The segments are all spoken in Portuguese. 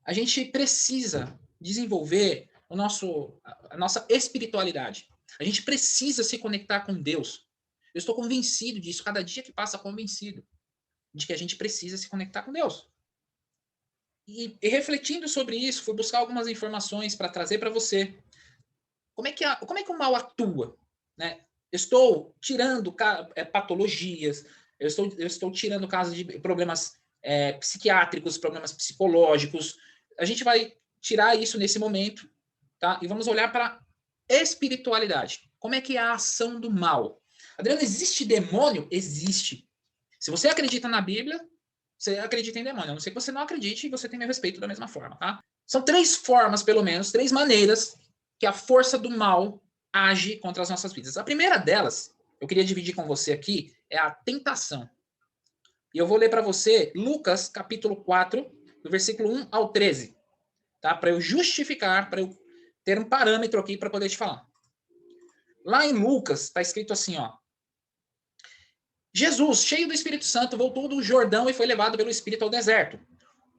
A gente precisa desenvolver a nossa espiritualidade. A gente precisa se conectar com Deus. Eu estou convencido disso, cada dia que passa convencido de que a gente precisa se conectar com Deus. E refletindo sobre isso, fui buscar algumas informações para trazer para você. Como é que o mal atua? Né? Eu estou tirando patologias, eu estou tirando casos de problemas psiquiátricos, problemas psicológicos. A gente vai tirar isso nesse momento, tá? E vamos olhar para espiritualidade. Como é que é a ação do mal? Adriano, existe demônio? Existe. Se você acredita na Bíblia, você acredita em demônio. A não ser que você não acredite e você tem meu respeito da mesma forma, tá? São três formas, pelo menos, três maneiras que a força do mal age contra as nossas vidas. A primeira delas, eu queria dividir com você aqui, é a tentação. E eu vou ler para você Lucas, capítulo 4, do versículo 1 ao 13, tá? Para eu justificar, para eu ter um parâmetro aqui para poder te falar. Lá em Lucas, está escrito assim, ó. Jesus, cheio do Espírito Santo, voltou do Jordão e foi levado pelo Espírito ao deserto,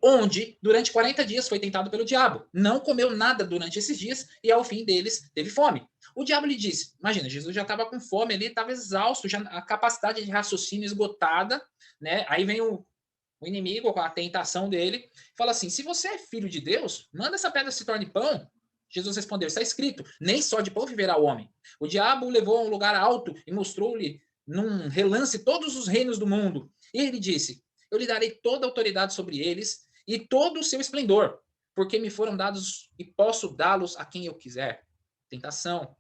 onde, durante 40 dias, foi tentado pelo diabo. Não comeu nada durante esses dias e, ao fim deles, teve fome. O diabo lhe disse, imagina, Jesus já estava com fome ali, estava exausto, já a capacidade de raciocínio esgotada, né? Aí vem o inimigo com a tentação dele, fala assim, se você é filho de Deus, manda essa pedra se torne pão. Jesus respondeu, está escrito, nem só de pão viverá o homem. O diabo o levou a um lugar alto e mostrou-lhe num relance todos os reinos do mundo. E ele disse, eu lhe darei toda a autoridade sobre eles e todo o seu esplendor, porque me foram dados e posso dá-los a quem eu quiser. Tentação.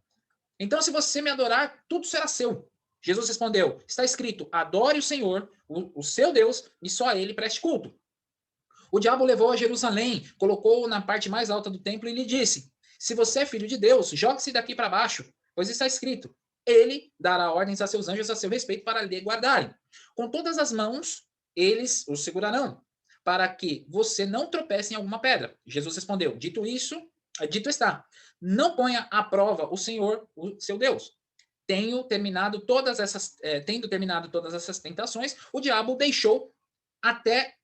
Então, se você me adorar, tudo será seu. Jesus respondeu, está escrito, adore o Senhor, o seu Deus, e só a ele preste culto. O diabo levou a Jerusalém, colocou-o na parte mais alta do templo e lhe disse, se você é filho de Deus, jogue-se daqui para baixo, pois está escrito, ele dará ordens a seus anjos a seu respeito para lhe guardarem. Com todas as mãos, eles o segurarão, para que você não tropece em alguma pedra. Jesus respondeu, dito está, não ponha à prova o Senhor, o seu Deus. Tendo terminado todas essas tentações, o diabo deixou até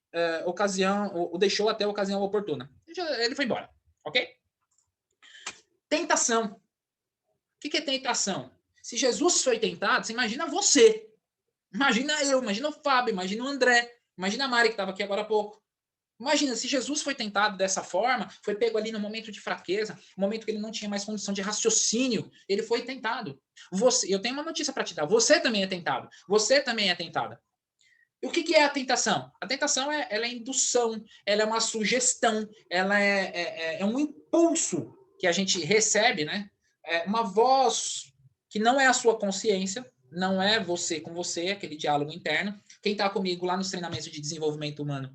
deixou até a ocasião oportuna. Ele foi embora, ok? Tentação. O que é tentação? Se Jesus foi tentado, você imagina você. Imagina eu, imagina o Fábio, imagina o André, imagina a Mari que estava aqui agora há pouco. Imagina, se Jesus foi tentado dessa forma, foi pego ali no momento de fraqueza, no momento que ele não tinha mais condição de raciocínio, ele foi tentado. Eu tenho uma notícia para te dar. Você também é tentado. Você também é tentada. E o que é a tentação? A tentação ela é indução, ela é uma sugestão, ela é um impulso que a gente recebe, né? É uma voz que não é a sua consciência, não é você com você, aquele diálogo interno. Quem está comigo lá nos treinamentos de desenvolvimento humano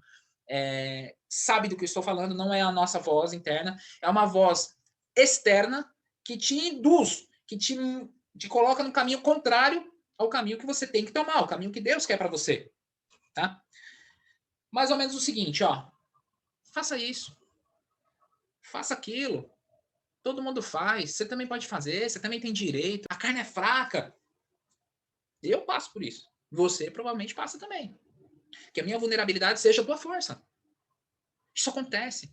sabe do que eu estou falando, não é a nossa voz interna, é uma voz externa que te induz, que te coloca no caminho contrário ao caminho que você tem que tomar, o caminho que Deus quer para você. Tá? Mais ou menos o seguinte, ó. Faça isso. Faça aquilo. Todo mundo faz. Você também pode fazer. Você também tem direito. A carne é fraca. Eu passo por isso. Você provavelmente passa também. Que a minha vulnerabilidade seja a tua força. Isso acontece.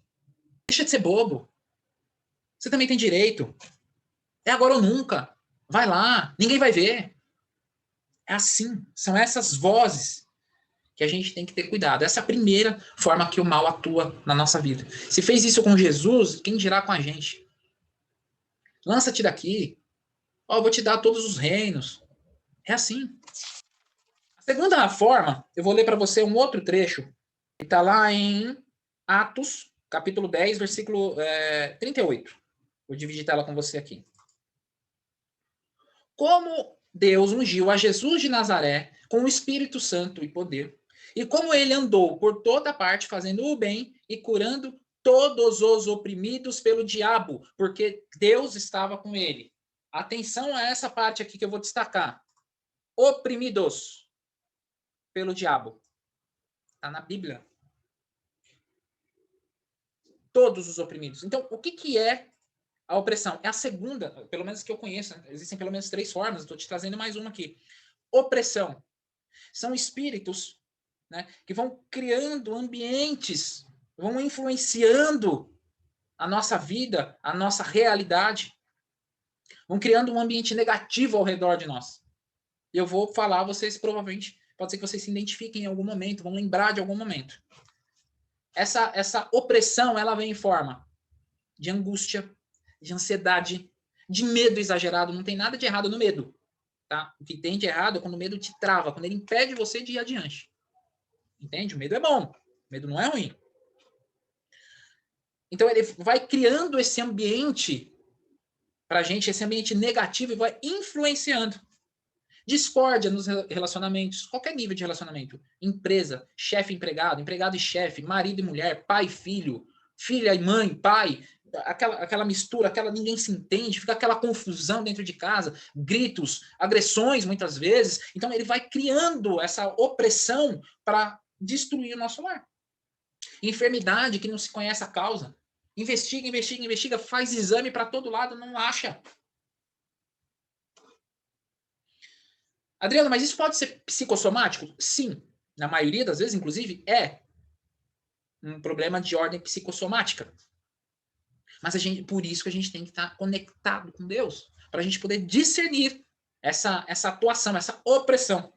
Deixa de ser bobo. Você também tem direito. É agora ou nunca. Vai lá. Ninguém vai ver. É assim. São essas vozes que a gente tem que ter cuidado. Essa é a primeira forma que o mal atua na nossa vida. Se fez isso com Jesus, quem dirá com a gente? Lança-te daqui. Ó, eu vou te dar todos os reinos. É assim. A segunda forma, eu vou ler para você um outro trecho, que está lá em Atos, capítulo 10, versículo 38. Vou dividir tela com você aqui. Como Deus ungiu a Jesus de Nazaré com o Espírito Santo e poder, e como ele andou por toda parte fazendo o bem e curando todos os oprimidos pelo diabo, porque Deus estava com ele. Atenção a essa parte aqui que eu vou destacar. Oprimidos pelo diabo. Está na Bíblia. Todos os oprimidos. Então, o que é a opressão? É a segunda, pelo menos que eu conheço. Existem pelo menos três formas. Estou te trazendo mais uma aqui. Opressão. São espíritos, né, que vão criando ambientes vão influenciando a nossa vida, a nossa realidade, vão criando um ambiente negativo ao redor de nós. E eu vou falar, vocês provavelmente, pode ser que vocês se identifiquem em algum momento, vão lembrar de algum momento. Essa opressão, ela vem em forma de angústia, de ansiedade, de medo exagerado. Não tem nada de errado no medo, tá? O que tem de errado é quando o medo te trava, quando ele impede você de ir adiante. Entende? O medo é bom, o medo não é ruim. Então ele vai criando esse ambiente pra gente, esse ambiente negativo, e vai influenciando. Discórdia nos relacionamentos, qualquer nível de relacionamento. Empresa, chefe e empregado, empregado e chefe, marido e mulher, pai e filho, filha e mãe, pai, aquela mistura, ninguém se entende, fica aquela confusão dentro de casa, gritos, agressões muitas vezes. Então ele vai criando essa opressão para destruir o nosso lar. Enfermidade que não se conhece a causa. Investiga, investiga, investiga, faz exame para todo lado, não acha. Adriano, mas isso pode ser psicossomático? Sim. Na maioria das vezes, inclusive, é um problema de ordem psicossomática. Mas por isso que a gente tem que estar conectado com Deus, para a gente poder discernir essa atuação, essa opressão.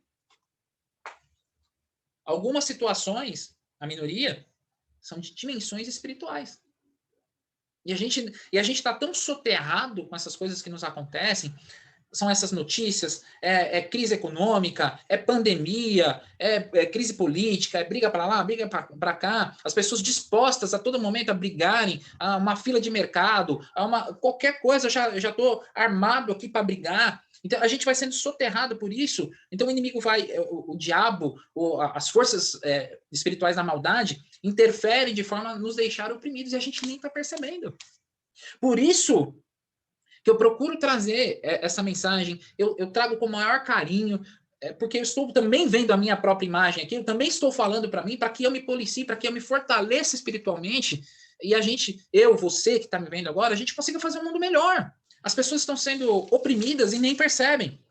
Algumas situações, a minoria, são de dimensões espirituais. E a gente está tão soterrado com essas coisas que nos acontecem, são essas notícias, é crise econômica, é pandemia, é crise política, é briga para lá, briga para cá, as pessoas dispostas a todo momento a brigarem, a uma fila de mercado, qualquer coisa, eu já estou armado aqui para brigar. Então, a gente vai sendo soterrado por isso. Então, o inimigo o diabo, as forças espirituais da maldade, interferem de forma a nos deixar oprimidos e a gente nem está percebendo. Por isso que eu procuro trazer essa mensagem, eu trago com o maior carinho, porque eu estou também vendo a minha própria imagem aqui, eu também estou falando para mim, para que eu me policie, para que eu me fortaleça espiritualmente, e você que está me vendo agora, a gente consiga fazer um mundo melhor. As pessoas estão sendo oprimidas e nem percebem.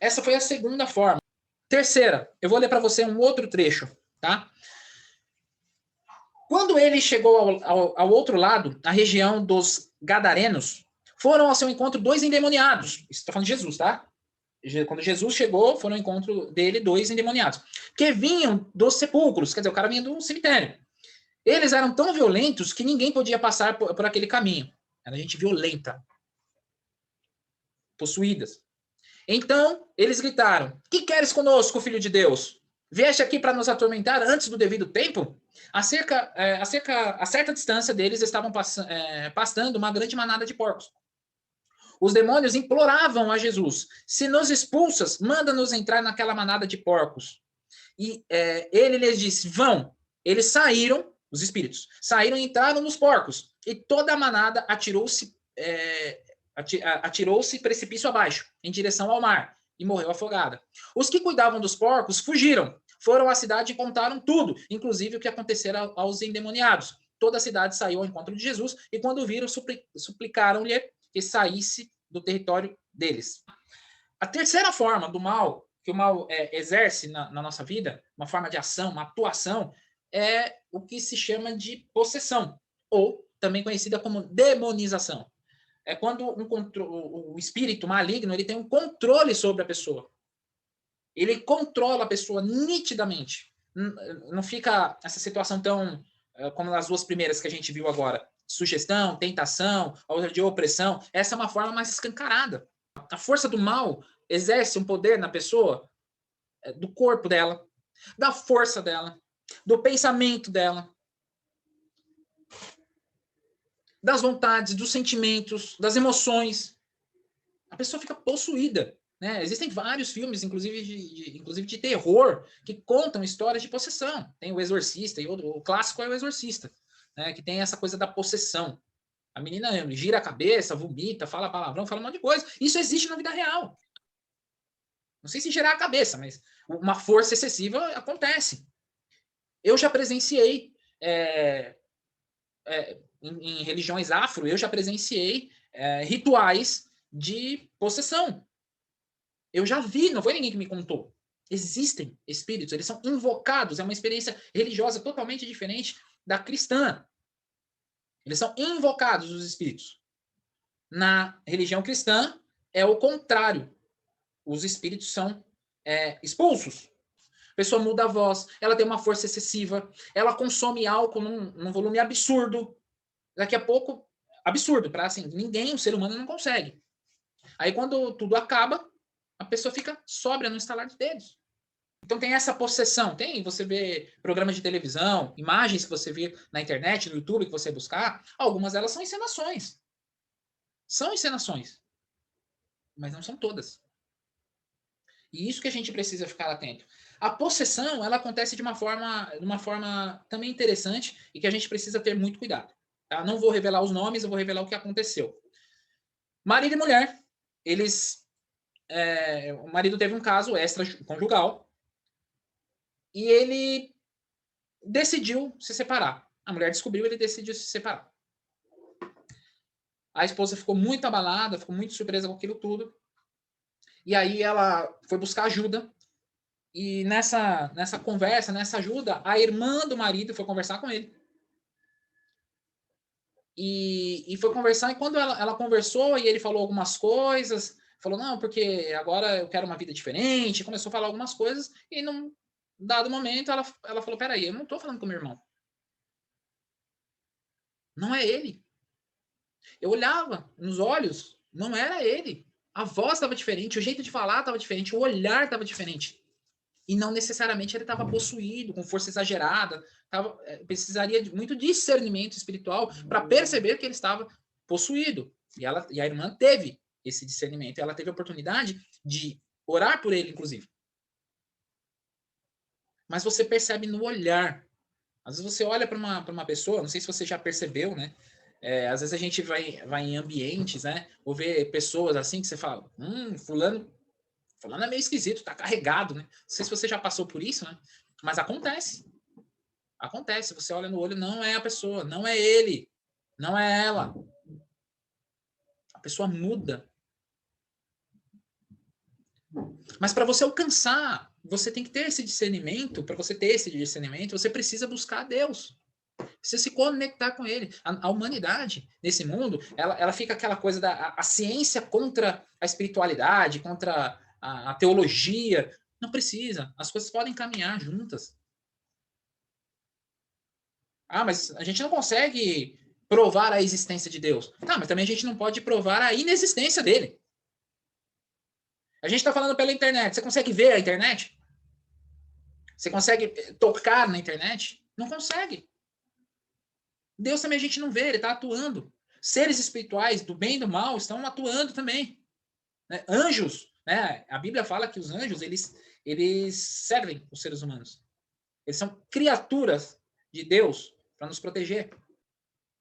Essa foi a segunda forma. Terceira, eu vou ler para você um outro trecho, tá? Quando ele chegou ao outro lado, na região dos Gadarenos, foram ao seu encontro 2 endemoniados. Isso está falando de Jesus, tá? Quando Jesus chegou, foram ao encontro dele 2 endemoniados. Que vinham dos sepulcros. Quer dizer, o cara vinha do cemitério. Eles eram tão violentos que ninguém podia passar por aquele caminho. Era gente violenta. Possuídas. Então, eles gritaram: que queres conosco, filho de Deus? Vieste aqui para nos atormentar antes do devido tempo? A certa distância deles estavam pastando uma grande manada de porcos. Os demônios imploravam a Jesus: se nos expulsas, manda-nos entrar naquela manada de porcos. E ele lhes disse: vão. Eles saíram, os espíritos, saíram e entraram nos porcos. E toda a manada atirou-se precipício abaixo, em direção ao mar, e morreu afogada. Os que cuidavam dos porcos fugiram, foram à cidade e contaram tudo, inclusive o que acontecera aos endemoniados. Toda a cidade saiu ao encontro de Jesus, e quando viram, suplicaram-lhe que saísse do território deles. A terceira forma do mal, que o mal exerce na nossa vida, uma forma de ação, uma atuação, é o que se chama de possessão, ou também conhecida como demonização. É quando o espírito maligno ele tem um controle sobre a pessoa. Ele controla a pessoa nitidamente. Não fica essa situação tão como nas 2 primeiras que a gente viu agora. Sugestão, tentação, a outra de opressão. Essa é uma forma mais escancarada. A força do mal exerce um poder na pessoa do corpo dela, da força dela, do pensamento dela, das vontades, dos sentimentos, das emoções. A pessoa fica possuída. Né? Existem vários filmes, inclusive de terror, que contam histórias de possessão. Tem o Exorcista, e o clássico é o Exorcista, né? Que tem essa coisa da possessão. A menina gira a cabeça, vomita, fala palavrão, fala um monte de coisa. Isso existe na vida real. Não sei se girar a cabeça, mas uma força excessiva acontece. Eu já presenciei em religiões afro, eu já presenciei rituais de possessão. Eu já vi, não foi ninguém que me contou. Existem espíritos, eles são invocados, é uma experiência religiosa totalmente diferente da cristã. Eles são invocados, os espíritos. Na religião cristã, é o contrário. Os espíritos são expulsos. A pessoa muda a voz, ela tem uma força excessiva, ela consome álcool num volume absurdo. Daqui a pouco, absurdo, para assim, ninguém, o ser humano não consegue. Aí quando tudo acaba, a pessoa fica sóbria no estalar de dedos. Então tem essa possessão, você vê programas de televisão, imagens que você vê na internet, no YouTube, que você buscar, algumas delas são encenações. São encenações. Mas não são todas. E isso que a gente precisa ficar atento. A possessão, ela acontece de uma forma também interessante e que a gente precisa ter muito cuidado. Tá? Não vou revelar os nomes, eu vou revelar o que aconteceu. Marido e mulher, o marido teve um caso extraconjugal e ele decidiu se separar. A mulher descobriu, ele decidiu se separar. A esposa ficou muito abalada, ficou muito surpresa com aquilo tudo. E aí ela foi buscar ajuda. E nessa conversa, nessa ajuda, a irmã do marido foi conversar com ele. E foi conversar, e quando ela conversou e ele falou algumas coisas, falou, não, porque agora eu quero uma vida diferente, começou a falar algumas coisas, e num dado momento ela falou, peraí, eu não tô falando com meu irmão. Não é ele. Eu olhava nos olhos, não era ele. A voz estava diferente, o jeito de falar estava diferente, o olhar estava diferente. E não necessariamente ele estava possuído, com força exagerada. Precisaria de muito discernimento espiritual para perceber que ele estava possuído. E a irmã teve esse discernimento. Ela teve a oportunidade de orar por ele, inclusive. Mas você percebe no olhar. Às vezes você olha para uma pessoa, não sei se você já percebeu, né? Às vezes a gente vai em ambientes, né? Ou vê pessoas assim que você fala, fulano é meio esquisito, tá carregado, né? Não sei se você já passou por isso, né? Mas acontece. Acontece. Você olha no olho, não é a pessoa, não é ele, não é ela. A pessoa muda. Mas para você alcançar, você tem que ter esse discernimento. Para você ter esse discernimento, você precisa buscar a Deus. Precisa se conectar com ele. A humanidade, nesse mundo, ela fica aquela coisa da a ciência contra a espiritualidade, contra a teologia. Não precisa. As coisas podem caminhar juntas. Mas a gente não consegue provar a existência de Deus. Tá, mas também a gente não pode provar a inexistência dele. A gente está falando pela internet. Você consegue ver a internet? Você consegue tocar na internet? Não consegue. Deus também a gente não vê, ele está atuando. Seres espirituais do bem e do mal estão atuando também. Né? Anjos, né? A Bíblia fala que os anjos, eles servem os seres humanos. Eles são criaturas de Deus para nos proteger.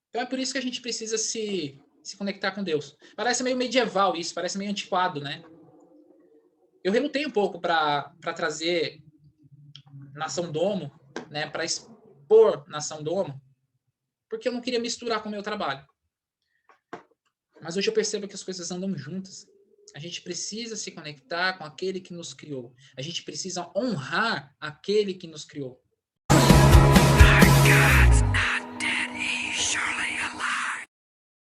Então é por isso que a gente precisa se conectar com Deus. Parece meio medieval isso, parece meio antiquado, né? Eu relutei um pouco para trazer Nação Domo, né? Para expor Nação Domo, porque eu não queria misturar com o meu trabalho. Mas hoje eu percebo que as coisas andam juntas. A gente precisa se conectar com aquele que nos criou. A gente precisa honrar aquele que nos criou.